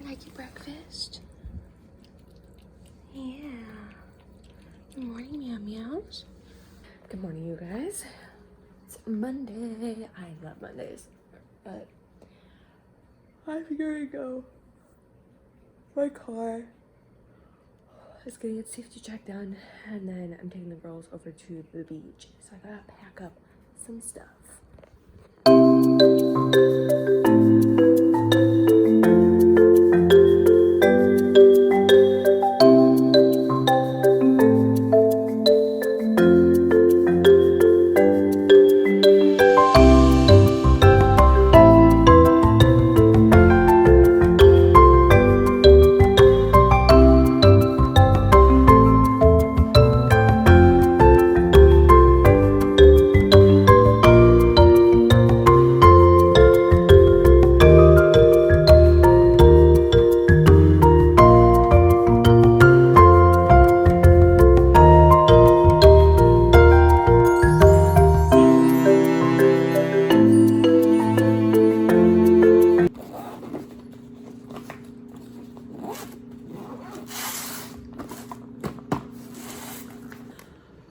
like your breakfast? Yeah. Good morning, meow meows. Good morning, you guys. It's Monday. I love Mondays, but I'm gonna go. My car is getting its safety check done, and then I'm taking the girls over to the beach. So I gotta pack up some stuff.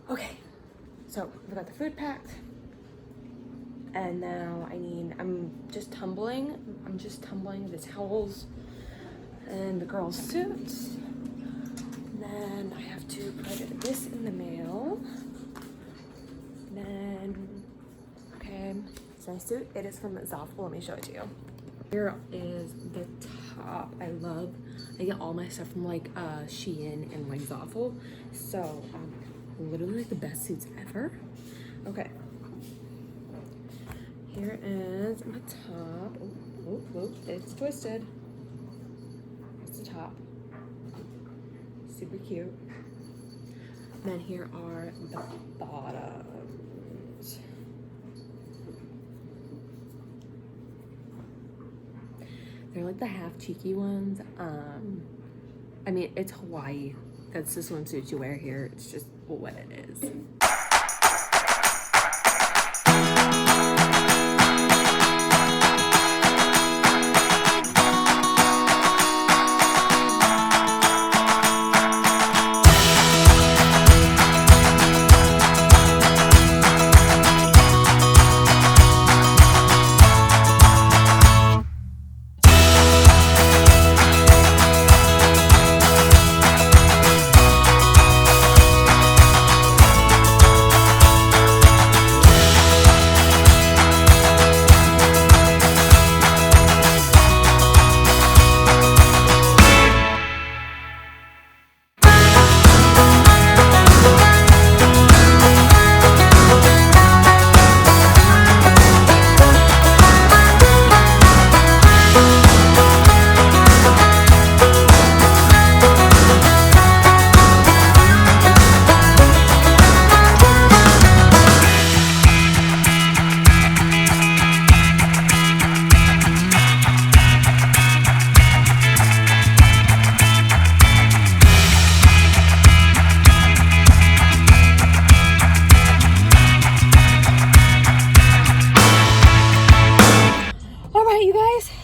Okay, so we got the food packed, and now I'm just tumbling the towels and the girls' suits. And then I have to put this in the mail. And then, okay, it's my suit. It is from Zaful. Let me show it to you. Here is the top. I get all my stuff from like Shein and like Zaful. So, literally like the best suits ever. Okay. Here is my top. Oh, it's twisted. It's the top. Super cute. And then here are the bottoms. They're like the half cheeky ones. I mean, it's Hawaii. That's the swimsuit you wear here. It's just what it is.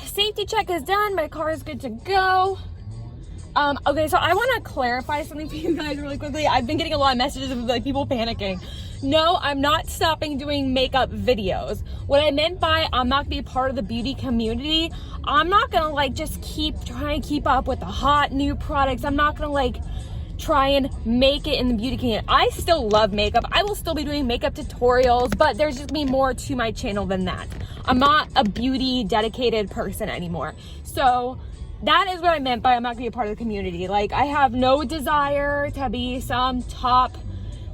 Safety check is done. My car is good to go. Okay, so I want to clarify something for you guys really quickly. I've been getting a lot of messages of like people panicking. No, I'm not stopping doing makeup videos. What I meant by I'm not gonna be part of the beauty community, I'm not gonna like just try and keep up with the hot new products. I'm not gonna like try and make it in the beauty community. I still love makeup. I will still be doing makeup tutorials, but there's just gonna be more to my channel than that. I'm not a beauty dedicated person anymore. So that is what I meant by I'm not gonna be a part of the community. Like, I have no desire to be some top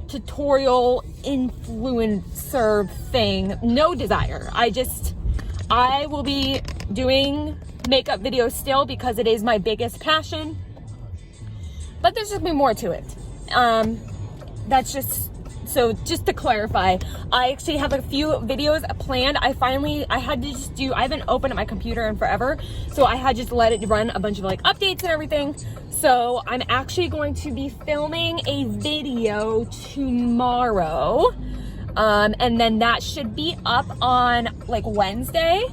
tutorial influencer thing. No desire. I will be doing makeup videos still because it is my biggest passion. But there's just been more to it. That's just, so just to clarify, I actually have a few videos planned. I haven't opened up my computer in forever, so I had just let it run a bunch of like updates and everything. So I'm actually going to be filming a video tomorrow. And then that should be up on like Wednesday.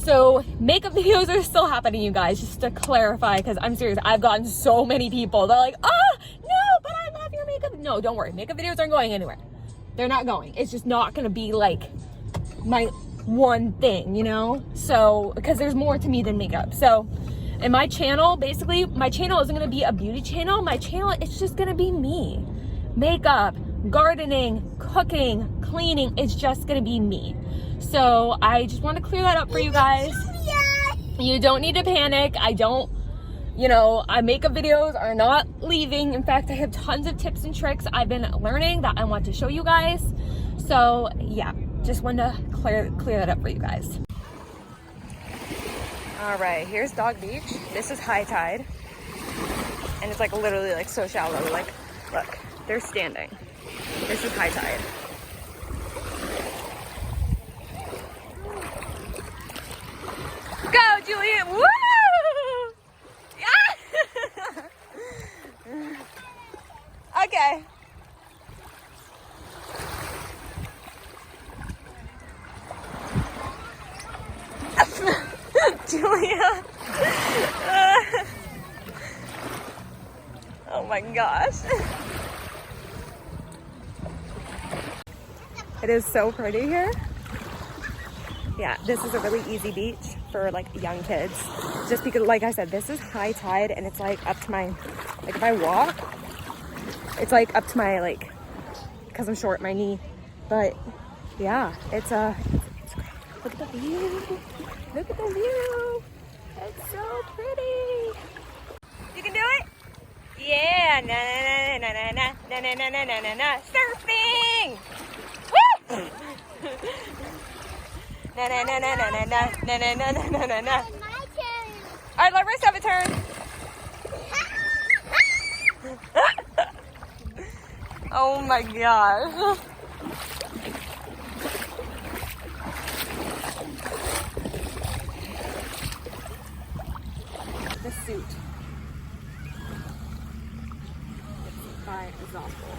So makeup videos are still happening, you guys, just to clarify, because I'm serious. I've gotten so many people. They're like, oh, no, but I love your makeup. No, don't worry. Makeup videos aren't going anywhere. They're not going. It's just not going to be like my one thing, you know? So, because there's more to me than makeup. So, and my channel, basically, my channel isn't going to be a beauty channel. My channel, it's just going to be me. Makeup, gardening, cooking, cleaning. It's just going to be me. So I just want to clear that up for you guys. You don't need to panic. I don't, you know, makeup videos are not leaving. In fact, I have tons of tips and tricks I've been learning that I want to show you guys. So yeah, just wanted to clear that up for you guys. All right, here's Dog Beach. This is high tide. And it's like literally like so shallow. Like, look, they're standing. This is high tide. Go, Julian! Woo! Yeah! Okay. Julia. Oh my gosh. It is so pretty here. Yeah, this is a really easy beach for like young kids. Just because, like I said, this is high tide and it's like up to my, like if I walk, it's like up to my, like, because I'm short, my knee. But yeah, it's great. Look at the view. Look at the view. It's so pretty. You can do it? Yeah. Na na na na na na na na na na na. Surfing. Woo! Na na na na na na na na na na na na na. My turn. All right, let Riss have a turn. Oh my gosh. The suit. It's by Exhaustible.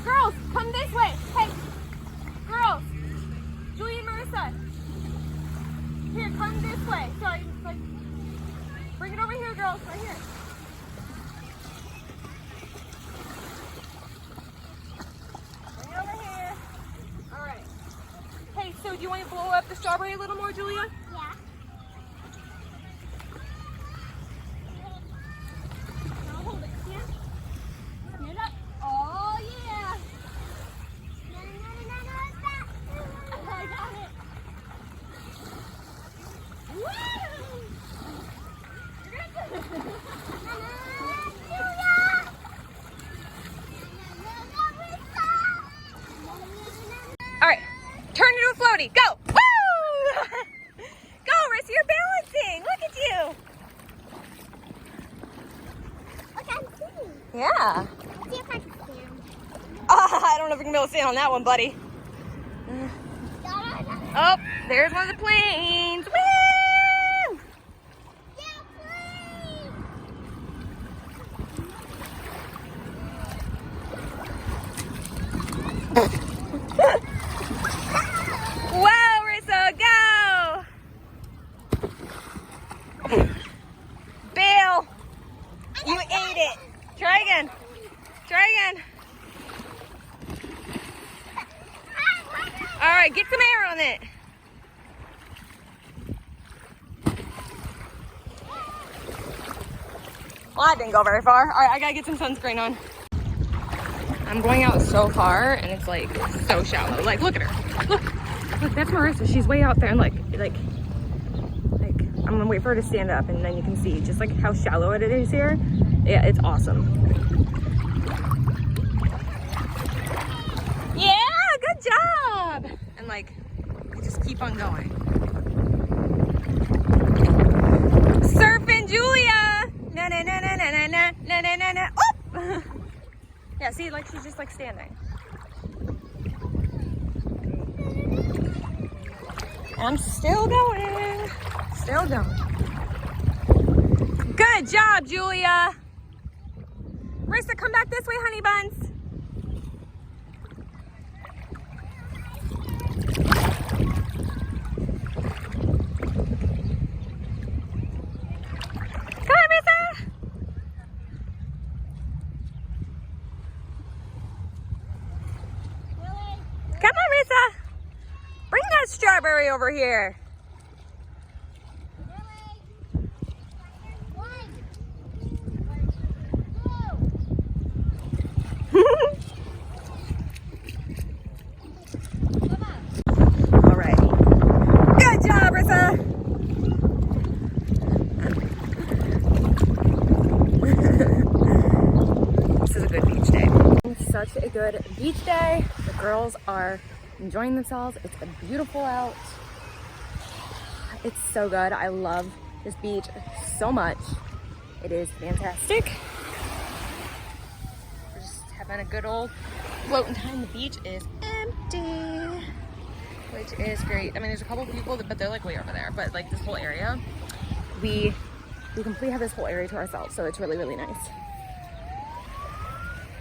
Girls, come this way. Hey, girls. Julie and Marissa. Here, come this way. Sorry, like, bring it over here, girls. Right here. Bring it over here. All right. Hey, so do you want to blow up the strawberry a little more, Julia? Yeah. Now hold it. Yeah. Stand it up. Oh yeah. No, it's back. I got it. Woo! You're good. All right, turn into a floaty. Go! Woo! Go, Riss, you're balancing. Look at you. Look, I'm sitting. Yeah. Let's see if I can stand. I don't know if we can be able to stand on that one, buddy. Oh, there's one of the planes. Woo! Yeah, please. Whoa, Rissa, go! Bill, you ate it. Try again. Try again. All right, get some air on it. Well, that didn't go very far. All right, I gotta get some sunscreen on. I'm going out so far, and it's like so shallow. Like, look at her. Look, that's Marissa. She's way out there, and like, I'm gonna wait for her to stand up, and then you can see just like how shallow it is here. Yeah, it's awesome. Yeah, good job. And like, just keep on going. Surfing, Julia. Na na na na na na na na na na na. Oh! Yeah, see, like she's just like standing. I'm still going. Still going. Good job, Julia. Rissa, come back this way, honey buns. Lisa, bring that strawberry over here. All right. Good job, Rissa. This is a good beach day. It's such a good beach day. The girls are enjoying themselves. It's beautiful out. It's so good. I love this beach so much. It is fantastic. We're just having a good old floating time. The beach is empty, which is great. I mean, there's a couple of people, but they're like way over there. But like this whole area, we completely have this whole area to ourselves. So it's really, really nice.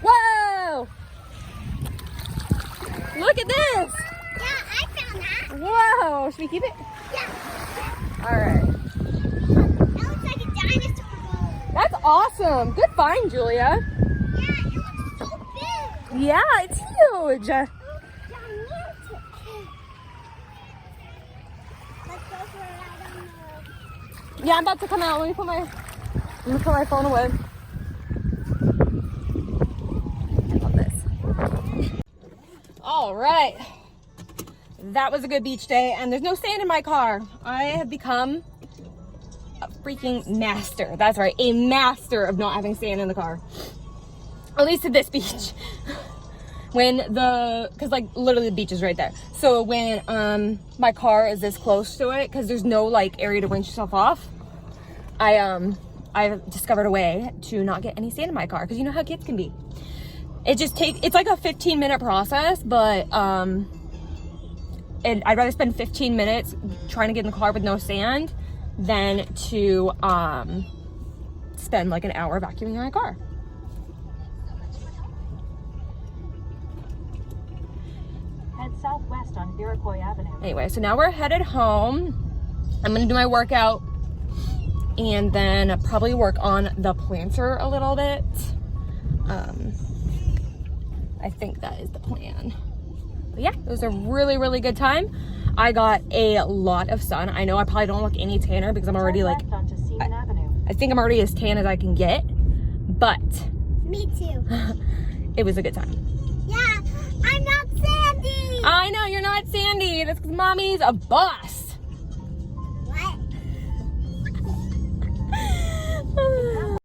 Whoa! Look at this! Yeah, I found that. Whoa! Should we keep it? Yeah. All right. That looks like a dinosaur bone. That's awesome. Good find, Julia. Yeah, it looks so big. Yeah, it's huge. Gigantic. Let's go for a ride on the... Yeah, I'm about to come out. Let me put my phone away. I love this. All right. That was a good beach day, and there's no sand in my car. I have become a freaking master. That's right, a master of not having sand in the car. At least at this beach. Because like literally the beach is right there. So when my car is this close to it, because there's no like area to rinse yourself off, I've discovered a way to not get any sand in my car, because you know how kids can be. It's like a 15-minute process, but and I'd rather spend 15 minutes trying to get in the car with no sand than to spend like an hour vacuuming my car. Head southwest on Iroquois Avenue. Anyway, so now we're headed home. I'm gonna do my workout and then probably work on the planter a little bit. I think that is the plan. But yeah, it was a really, really good time. I got a lot of sun. I know I probably don't look any tanner because I'm already like, Left onto Seaman Avenue. I think I'm already as tan as I can get, but Me too. it was a good time. Yeah, I'm not Sandy. I know you're not Sandy. That's because mommy's a boss.